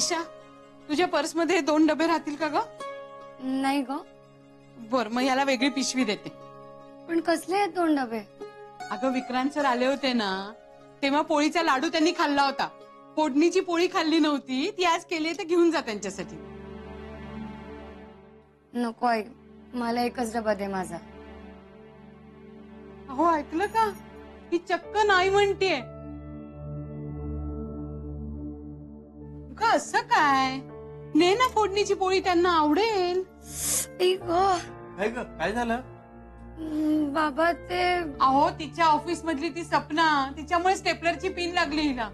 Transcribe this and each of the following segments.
ईशा, तुझ्या पर्स मध्ये 2 डबे राहतील का ग? नाही ग. बर, मग याला वेगळी पिशवी देते. पण कसले आहेत 2 डबे? अगं विक्रांत सर आले होते ना, तेव्हा पोळीचा लाडू त्यांनी खाल्ला होता. फोडणीची पोळी खाल्ली नव्हती, ती आज केली तर घेऊन जा त्यांच्यासाठी. नको आई, मला एकच डबा दे माझा. अहो ऐकलं का, ही चक्क नाही म्हणतीये. असं काय, ने ना फोडणीची पोळी, त्यांना आवडेल. काय झालं? बाबा ते अहो तिच्या ऑफिस मधली ती सपना, तिच्यामुळे स्टेपलरची पिन लागली हिला.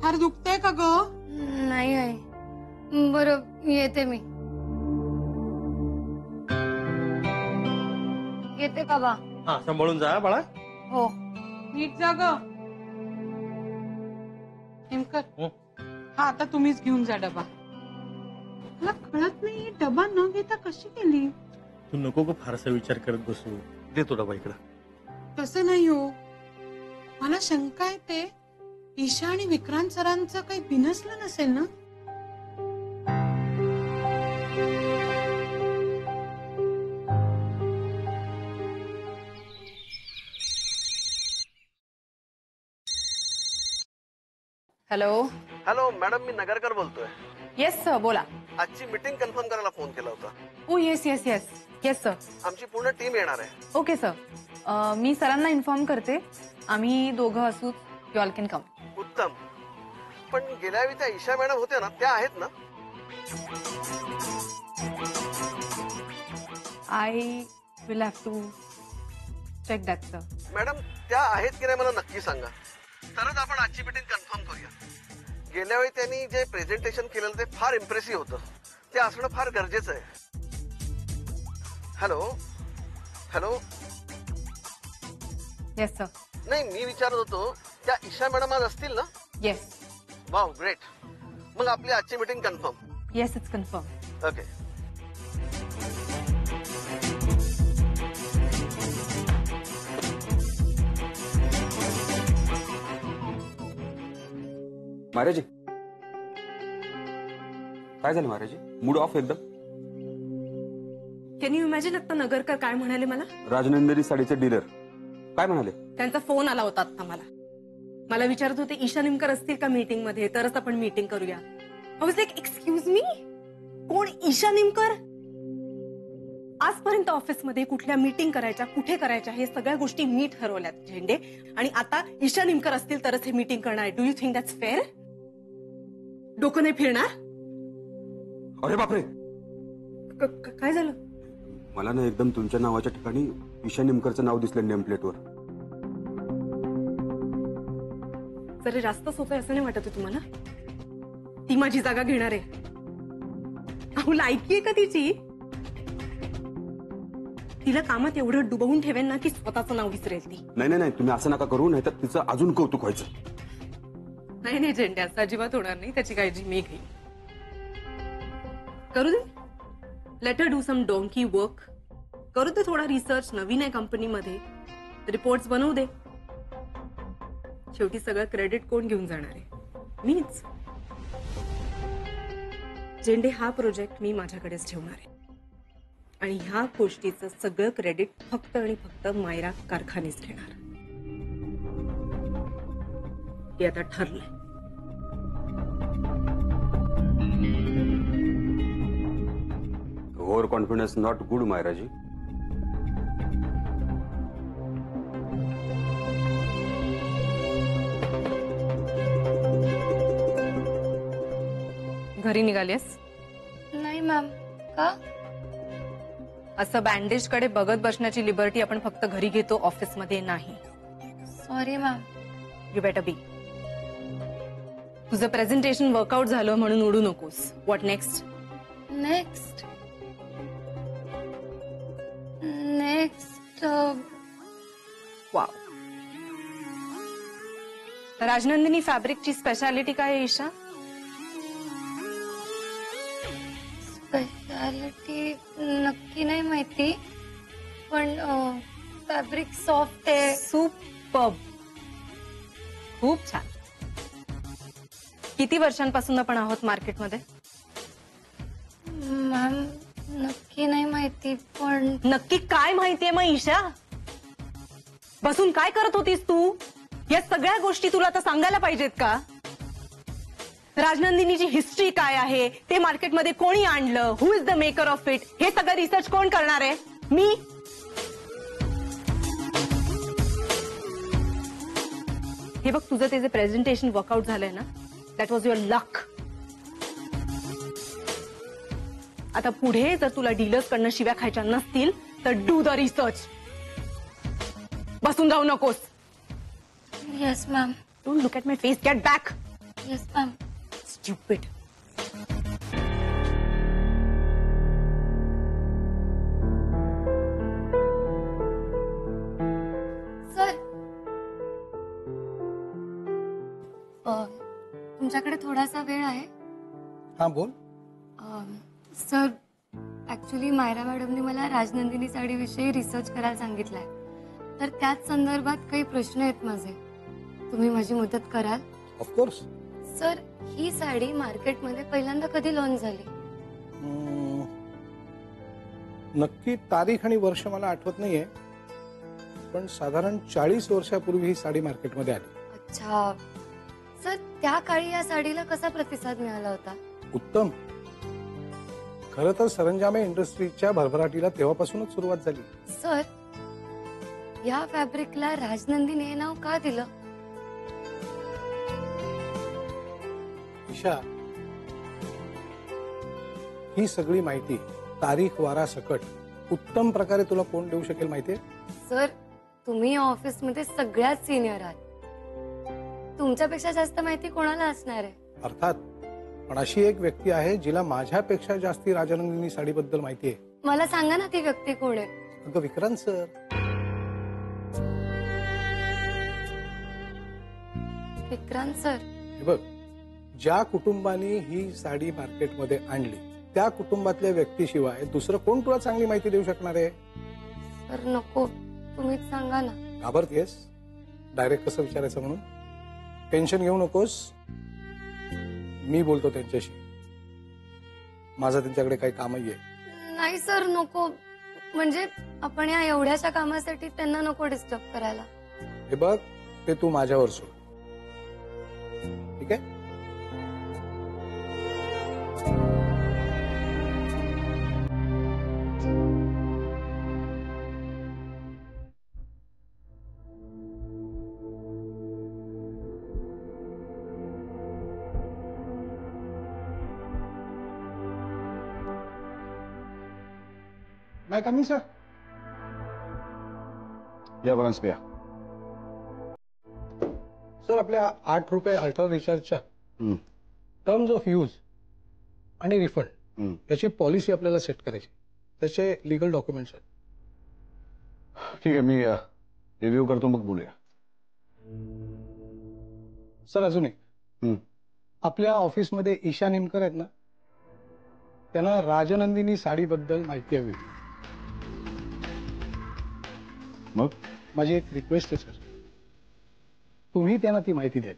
फार दुखतंय का ग? नाही आई. बरं येते मी. येते बाबा. हा, सांभाळून जा बाळा. हो. नीट जा ग. हिमकर, हा आता तुम्हीच घेऊन जा डबा. मला कळत नाही डबा न घेता कशी केली. तू नको ग फारसा विचार करत बसू. देतो डबा इकडं. तसं नाही हो, मला शंका येते ईशा आणि विक्रांत सरांचं काही बिनसलं नसेल ना. हॅलो. हॅलो मॅडम, मी नगरकर बोलतोय. येस सर, बोला. आजची मीटिंग कन्फर्म करायला फोन केला होता. Oh yes yes yes yes sir. आमची पूर्ण टीम येणार आहे. ओके सर, मी सरांना इन्फॉर्म करते. आम्ही दोघं असू. You all can come. उत्तम. पण गेल्या वेळी त्या ईशा मॅडम होत्या ना, त्या आहेत ना? I will have to check that sir. Madam त्या आहेत की नाही मला नक्की सांगा, तरच आपण आजची मीटिंग कन्फर्म करूया. गेल्या वेळी त्यांनी जे प्रेझेंटेशन केलेलं ते फार इम्प्रेसिव्ह होतं. ते असणं फार गरजेचं आहे. Hello hello. Yes sir. नाही, मी विचारत होतो त्या ईशा मॅडम आज असतील ना? येस. Wow, great. मग आपली आजची meeting confirm. Yes, it's confirm. Okay. महाराजी, काय झालं महाराजी? मूड ऑफ एकदम. कॅन यू इमॅजिन आता नगरकर काय म्हणाले मला? राजनंदिनी साडीचे डीलर काय म्हणाले? त्यांचा फोन आला होता आता मला विचारत होते ईशा निमकर असतील का मीटिंग मध्ये, तरच आपण मीटिंग करूया. I was like excuse me, कोण ईशा निमकर? आजपर्यंत ऑफिसमध्ये कुठल्या मीटिंग करायच्या, कुठे करायच्या, हे सगळ्या गोष्टी मी ठरवल्यात झेंडे. आणि आता ईशा निमकर असतील तरच हे मीटिंग करणार. Do you think that's fair? डोकं नाही फिरणार? अरे बापरे, काय झालं? मला ना एकदम तुमच्या नावाच्या ठिकाणी ईशा निमकरचं नाव दिसलं नेम प्लेटवर. जरा जास्तच होतंय असं नाही वाटत तुम्हाला? ती माझी जागा घेणार आहे. अहो लायकी आहे का तिची? तिला कामात एवढं डुबवून ठेवेन ना की स्वतःचं नाव विसरेल ती. नाही नाही नाही, तुम्ही असं नका करू, नाही तर तिचं अजून कौतुक व्हायचं. नाही नाही झेंडे, असं अजिबात होणार नाही. त्याची काळजी मी घेईन. करू दे, let her do some donkey work. करू दे थोडा रिसर्च. नवीन आहे कंपनीमध्ये, रिपोर्ट्स बनवू दे. शेवटी सगळं क्रेडिट कोण घेऊन जाणार आहे? मीच. झेंडे, हा प्रोजेक्ट मी माझ्याकडेच ठेवणार आहे आणि ह्या गोष्टीचं सगळं क्रेडिट फक्त आणि फक्त मायरा कारखानेच घेणार. हे आता ठरलंय. Over confidence not good Mayraji. घरी निघालीस? नाही मॅम. का? असं बँडेज कडे बघत बसण्याची लिबर्टी आपण फक्त घरी घेतो, ऑफिसमध्ये नाही. Sorry ma'am. You better be. तुझं प्रेझेंटेशन वर्कआउट झालं म्हणून उडू नकोस. What next? Next wow. Rajnandini फॅब्रिकची स्पेशालिटी काय आहे ईशा? स्पेशालिटी नक्की नाही माहिती, पण फॅब्रिक सॉफ्ट आहे. सुपर्ब. खूप छान. किती वर्षांपासून आपण आहोत मार्केटमध्ये? मॅम नक्की नाही माहिती, पण नक्की काय माहितीये मग ईशा? बसून काय करत होतीस तू? या सगळ्या गोष्टी तुला आता सांगायला पाहिजेत का? राजनंदिनीची हिस्ट्री काय आहे, ते मार्केटमध्ये कोणी आणलं, who is the maker of it, हे सगळं रिसर्च कोण करणार आहे? मी. हे बघ, तुझं ते जे प्रेझेंटेशन वर्कआउट झालंय ना, दॅट वॉज युअर लक. आता पुढे जर तुला डीलर्स कडनं शिव्या खायच्या नसतील तर डू द रिसर्च. बसून जाऊ नकोस. Yes ma'am. Don't look at my face. Get back. Yes ma'am. Stupid. Sir तुमच्याकडे थोडासा वेळ आहे? हा बोल. सर ऍक्च्युली मायरा मॅडमने मला राजनंदिनी साडीविषयी रिसर्च करायला सांगितलंय, तर त्याच संदर्भात काही प्रश्न आहेत माझे. तुम्ही माझी मदत कराल? ऑफकोर्स. सर ही साडी मार्केटमध्ये पहिल्यांदा कधी लॉन्च झाली? नक्की तारीख आणि वर्ष मला आठवत नाहीये, पण साधारण 40 वर्षापूर्वी ही साडी मार्केटमध्ये आली. अच्छा. सर त्या काळी या साडीला कसा प्रतिसाद मिळाला होता? उत्तम. खरं तर सरंजामे इंडस्ट्रीच्या भरभराटीला तेव्हापासूनच सुरुवात झाली. सर या फॅब्रिकला राजनंदिनी हे नाव का दिलं? ईशा, ही सगळी माहिती तारीख वारा सकट उत्तम प्रकारे तुला कोण देऊ शकेल माहितीये? सर तुम्ही ऑफिसमध्ये सगळ्यात सिनियर आहात, तुमच्यापेक्षा जास्त माहिती कोणाला असणार आहे? अर्थात, पण अशी एक व्यक्ती आहे जिला माझ्यापेक्षा जास्ती राजनंदिनी साडीबद्दल माहिती आहे. मला सांगा ना ती व्यक्ती कोण आहे? अगं विक्रांत सर. विक्रांत सर. हे बघ, ज्या कुटुंबाने ही साडी मार्केटमध्ये आणली त्या कुटुंबातल्या व्यक्तीशिवाय दुसरं कोण तुला चांगली माहिती देऊ शकणार आहे? सर नको, तुम्हीच सांगा ना. घाबरतेस? डायरेक्ट कसं विचारायचं म्हणून? टेन्शन घेऊ नकोस, मी बोलतो त्यांच्याशी. माझं त्यांच्याकडे काही कामही आहे. नाही सर नको, म्हणजे आपण या एवढ्याशा कामासाठी त्यांना नको डिस्टर्ब करायला. हे बघ, ते तू माझ्यावर सोड, ठीक आहे? मैं कमी सर. या बघा स्पेया. सर आपल्या 8 रुपये अल्ट्रा रिचार्जच्या टर्म्स ऑफ यूज आणि रिफंड याची पॉलिसी आपल्याला सेट करायची. त्याचे लीगल डॉक्युमेंट्स आहेत. ठीक आहे, मी रिव्ह्यू करतो, मग बोलूया. सर अजून एक, आपल्या ऑफिसमध्ये ईशा निमकर आहेत ना, त्यांना राजनंदिनी साडीबद्दल माहिती हवी. मग माझी एक रिक्वेस्ट आहे सर, तुम्ही त्यांना ती माहिती द्या.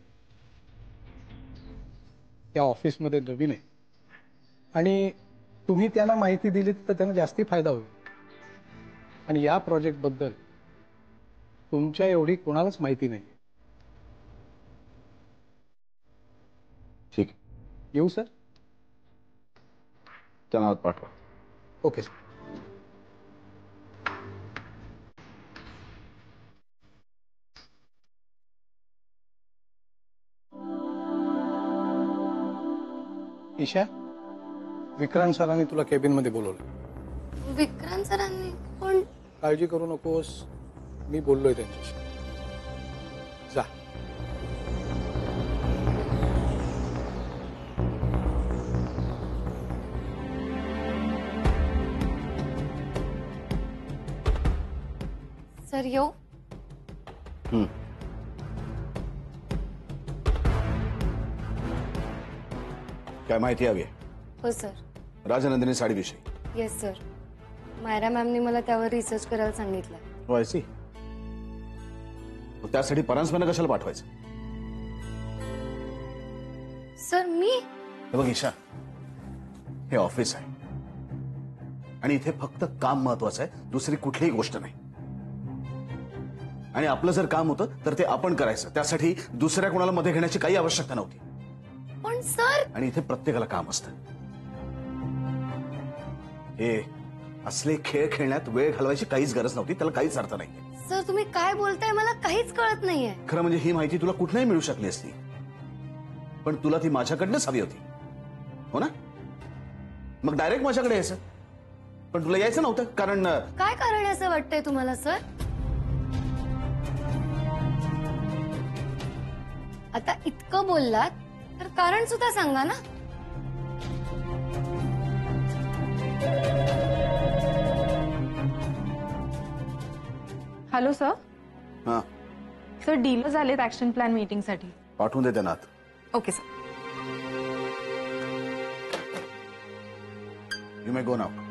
त्या ऑफिसमध्ये नवीन आहे आणि तुम्ही त्यांना माहिती दिली तर त्यांना जास्ती फायदा होईल. आणि या प्रोजेक्ट बद्दल तुमच्या एवढी कोणालाच माहिती नाही. ठीक आहे, येऊ सर? त्यांना आत पाठवा. Okay sir. ईशा, विक्रांत सरांनी तुला केबिन मध्ये बोलवलं. विक्रांत सरांनी? पण काळजी करू नकोस, मी बोललोय त्यांच्याशी. जा. सर येऊ? काय माहिती हवी आहे? हो सर. राजनंदिनी साडीविषयी? Yes sir. मायरा मॅमने मला त्यावर रिसर्च करायला सांगितलं. हो, आय सी. त्यासाठी परांजपेनं कशाला पाठवायचं? सर मी हे बघ ईशा, हे ऑफिस आहे आणि इथे फक्त काम महत्वाचं आहे, दुसरी कुठलीही गोष्ट नाही. आणि आपलं जर काम होतं तर ते आपण करायचं, त्यासाठी दुसऱ्या कोणाला मध्ये घेण्याची काही आवश्यकता नव्हती. पण सर आणि इथे प्रत्येकाला काम असतं. हे असले खेळ खेळण्यात वेळ घालवायची काहीच गरज नव्हती, त्याला काहीच अर्थ नाही. सर तुम्ही काय बोलताय मला काहीच कळत नाहीये. खरं म्हणजे ही माहिती तुला कुठनंही मिळू शकली असती, पण तुला ती माझ्याकडनंच हवी होती, हो ना? मग डायरेक्ट माझ्याकडे यायचं, पण तुला यायचं नव्हतं. कारण काय कारण आहे असं वाटतंय तुम्हाला सर? आता इतकं बोललात तर कारण सुद्धा सांगा ना. Hello sir. हा, सर डीलर झालेत ऍक्शन प्लॅन मीटिंग साठी. पाठवून दे त्यांना आत. Okay sir. You may go now.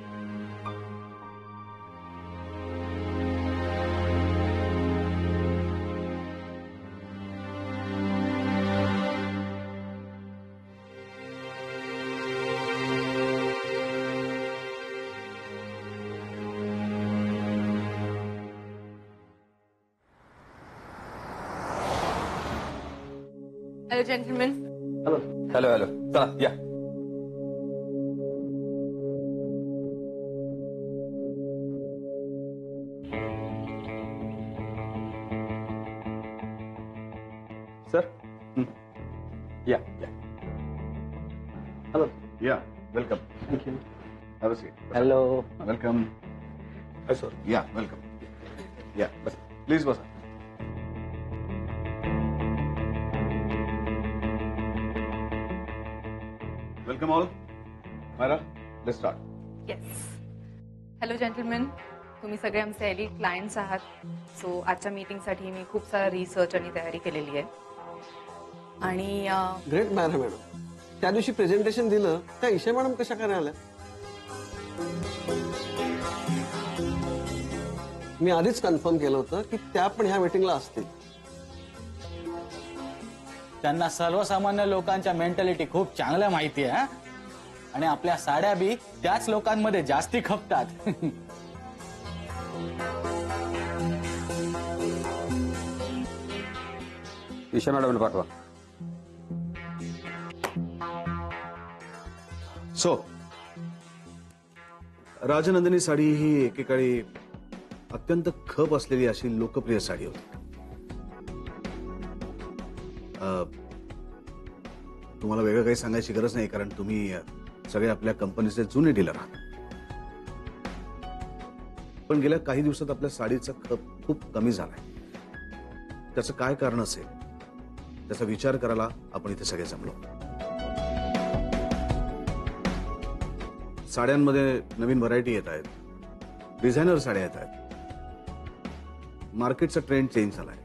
Hello gentleman. Hello hello, चला या. सर या या. हॅलो. या, welcome. Thank you. Have a seat. Hello. Welcome. Sir. या, वेलकम. या, बस प्लीज बसा. Welcome all. Myra, let's start. Yes. Hello gentleman, तुम्ही सगळे आमचे एलिट क्लायंट्स आहात. सो आजच्या मीटिंगसाठी मी खूप सारा रिसर्च आणि तयारी केलेली आहे. आणि ग्रेट मॅडम. त्या दिवशी प्रेझेंटेशन दिलं त्या ईशा मॅडम कशा काय आल्या? मी आधीच कन्फर्म केलं होतं की त्या पण ह्या मीटिंगला असतील. त्यांना सर्वसामान्य लोकांच्या मेंटॅलिटी खूप चांगल्या माहिती आहे. आणि आपल्या साड्या बी त्याच लोकांमध्ये जास्ती खपतात. ईशा मॅडम पाठवा. सो राजनंदिनी साडी ही एकेकाळी अत्यंत खप असलेली अशी लोकप्रिय साडी होती. तुम्हाला वेगळं काही सांगायची गरज नाही, कारण तुम्ही सगळे आपल्या कंपनीचे जुने डीलर आहात. पण गेल्या काही दिवसात आपल्या साडीचा खप खूप कमी झालाय. त्याचं काय कारण असेल त्याचा विचार करायला आपण इथे सगळे जमलो. साड्यांमध्ये नवीन व्हरायटी येत आहेत, डिझायनर साड्या येत आहेत, मार्केटचा ट्रेंड चेंज झालाय.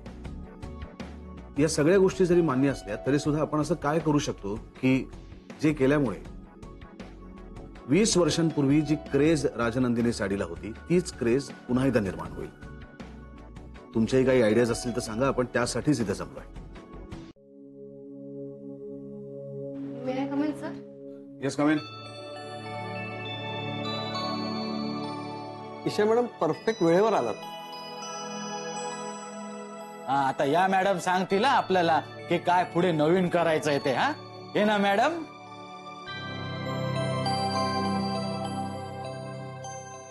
या सगळ्या गोष्टी जरी मान्य असल्या तरी सुद्धा आपण असं काय करू शकतो की जे केल्यामुळे 20 वर्षांपूर्वी जी क्रेज राजनंदिनी साडीला होती तीच क्रेज पुन्हा एकदा निर्माण होईल. तुमच्याही काही आयडियाज असतील तर सांगा, आपण त्यासाठीच इथे जमलोय. May I come in sir? Yes, come in. Isha madam perfect वेळेवर आलात. आता या मॅडम सांगतील आपल्याला की काय पुढे नवीन करायचं आहे ते. हा, हे ना मॅडम?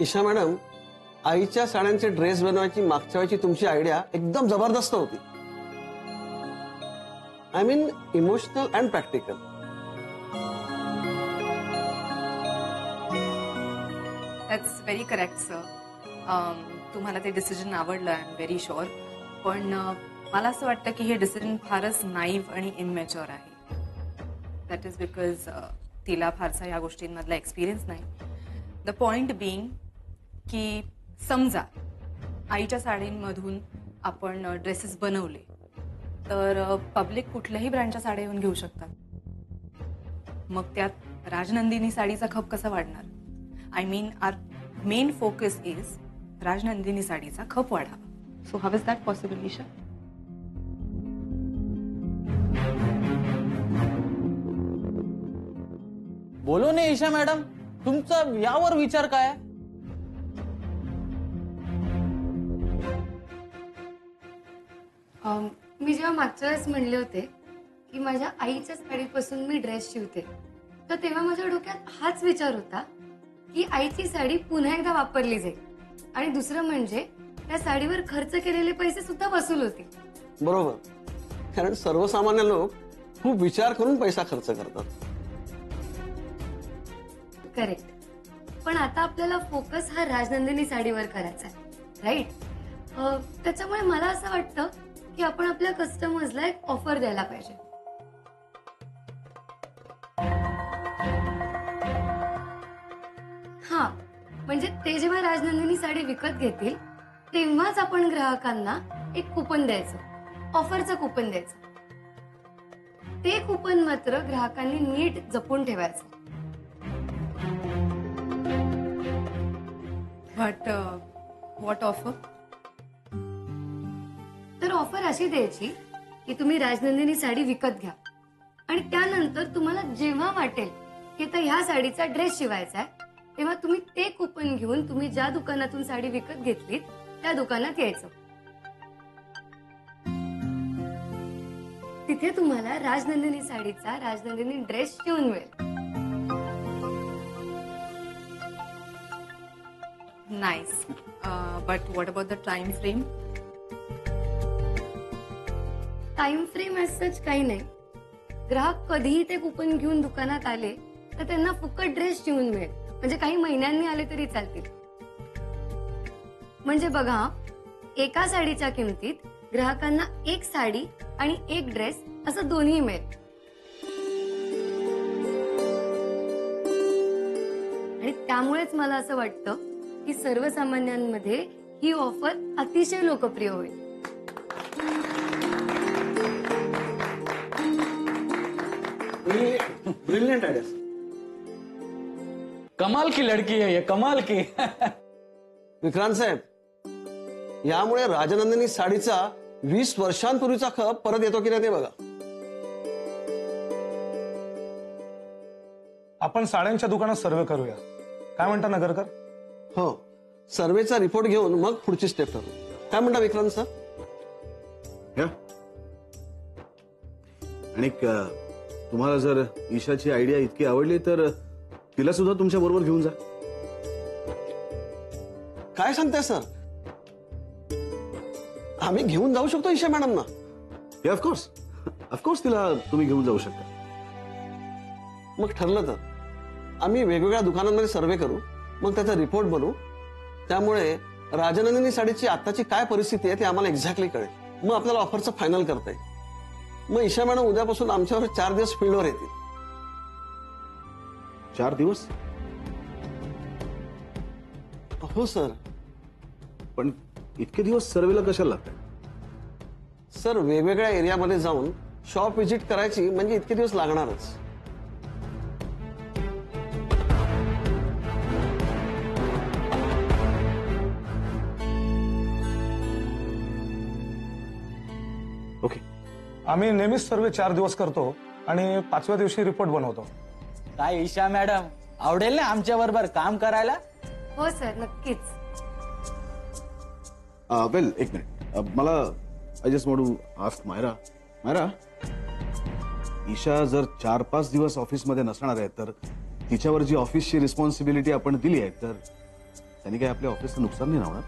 ईशा मॅडम, आईच्या साड्यांचे ड्रेस बनवायची मागच्या वेळची तुमची आयडिया एकदम जबरदस्त होती. I mean emotional and practical. That's very correct sir. तुम्हाला ते डिसिजन आवडलं, आय एम व्हेरी शुअर. पण मला असं वाटतं की हे डिसिजन फारच नाईव्ह आणि इनमॅच्युअर आहे. दॅट इज बिकॉज तिला फारसा या गोष्टींमधला एक्सपिरियन्स नाही. द पॉइंट बिईंग की समजा आईच्या साडींमधून आपण ड्रेसेस बनवले तर पब्लिक कुठल्याही ब्रँडच्या साड्या येऊन घेऊ शकतात. मग त्यात राजनंदिनी साडीचा खप कसा वाढणार? I mean our main focus is Rajnandini साडीचा खप वाढावा. So how is that possible Isha? बोलो नाही ईशा मॅडम, तुमचा यावर विचार काय? मी जेव्हा मागच्या वेळेस म्हणले होते की माझ्या आईच्या साडीपासून मी ड्रेस शिवते, तर तेव्हा माझ्या डोक्यात हाच विचार होता की आईची साडी पुन्हा एकदा वापरली जाईल आणि दुसरं म्हणजे त्या साडीवर खर्च केलेले पैसे सुद्धा वसूल होतील. बरोबर, कारण सर्वसामान्य लोक खूप विचार करून पैसा खर्च करतात. करेक्ट. पण आता आपल्याला फोकस हा राजनंदिनी साडीवर करायचा आहे, राईट? त्याच्यामुळे मला असं वाटतं की आपण आपल्या कस्टमर्सला एक ऑफर द्यायला पाहिजे. हा, म्हणजे ते जेव्हा राजनंदिनी साडी विकत घेतील तेव्हाच आपण ग्राहकांना एक कुपन द्यायचं, ऑफरचं कुपन द्यायचं. ते कुपन मात्र ग्राहकांनी नीट जपून ठेवायचं. But what offer? तर ऑफर अशी द्यायची की तुम्ही राजनंदिनी साडी विकत घ्या आणि त्यानंतर तुम्हाला जेव्हा वाटेल की आता ह्या साडीचा ड्रेस शिवायचा आहे तेव्हा तुम्ही ते कुपन घेऊन तुम्ही ज्या दुकानातून साडी विकत घेतलीत त्या दुकानात यायचं. तिथे तुम्हाला राजनंदिनी साडीचा राजनंदिनी ड्रेस शिवून मिळेल. Nice. But what about the time frame? Time frame as such काही नाही. ग्राहक कधीही ते कुपन घेऊन दुकानात आले तर त्यांना फुकट ड्रेस शिवून मिळेल, म्हणजे काही महिन्यांनी आले तरी चालतील. म्हणजे बघा, एका साडीच्या किमतीत ग्राहकांना एक साडी आणि एक ड्रेस असं दोन्ही मिळेल. आणि त्यामुळेच मला असं वाटतं की सर्वसामान्यांमध्ये ही ऑफर अतिशय लोकप्रिय होईल. Brilliant idea. कमाल की लडकी आहे, कमाल की. विक्रांत साहेब, यामुळे राजनंदिनी साडीचा 20 वर्षांपूर्वीचा खप परत येतो की नाही ते बघा. आपण साड्यांच्या दुकानात सर्वे करूया, काय म्हणता नगरकर? हो, सर्वेचा रिपोर्ट घेऊन मग पुढची स्टेप करू. काय म्हणता विक्रांत सर? आणि तुम्हाला जर ईशाची आयडिया इतकी आवडली तर तिला सुद्धा तुमच्या बरोबर घेऊन जा. काय सांगताय सर? आम्ही घेऊन जाऊ शकतो ईशा मॅडमना? ऑफकोर्स, ऑफकोर्स तिला तुम्ही घेऊन जाऊ शकता. मग ठरलं तर आम्ही वेगवेगळ्या दुकानांमध्ये सर्वे करू, मग त्याचा रिपोर्ट बनवू. त्यामुळे राजनंदिनी साडीची आताची काय परिस्थिती आहे ते आम्हाला एक्झॅक्टली कळेल. मग आपल्याला ऑफरचं फायनल करता येईल. मग ईशा मॅडम उद्यापासून आमच्यावर 4 दिवस फील्डवर येतील. 4 दिवस? हो सर. पण इतके दिवस सर्वेला कशाला लागतात? सर, वेगवेगळ्या एरियामध्ये जाऊन शॉप व्हिजिट करायची म्हणजे इतके दिवस लागणारच. ओके, आम्ही नेहमीच सर्वे 4 दिवस करतो आणि 5व्या दिवशी रिपोर्ट बनवतो. काय ईशा मॅडम, आवडेल ना आमच्या बरोबर काम करायला? हो सर, नक्कीच. वेल, एक मिनिट. मला I just want to ask Myra, Isha जर 4-5 दिवस ऑफिसमध्ये नसणार आहे तर तिच्यावर जी ऑफिसची रिस्पॉन्सिबिलिटी आपण दिली आहे तर त्यांनी काय आपल्या ऑफिसचं नुकसान नाही होणार?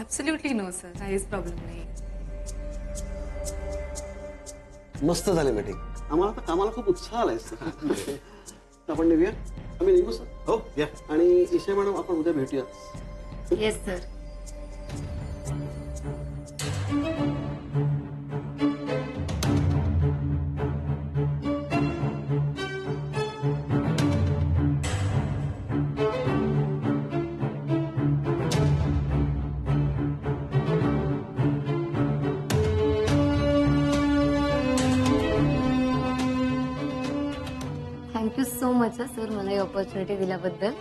ऍब्सोल्युटली नो सर, काहीच प्रॉब्लेम नाही. मस्त झाली मीटिंग. आम्हाला आता कामाला खूप उत्साह आलाय. आपण निघूया. आम्ही निघू सर. हो या. आणि ईशा मॅडम, आपण उद्या भेटूया. Yes sir. Thank you so much sir, मला ही ऑपॉर्च्युनिटी दिल्याबद्दल.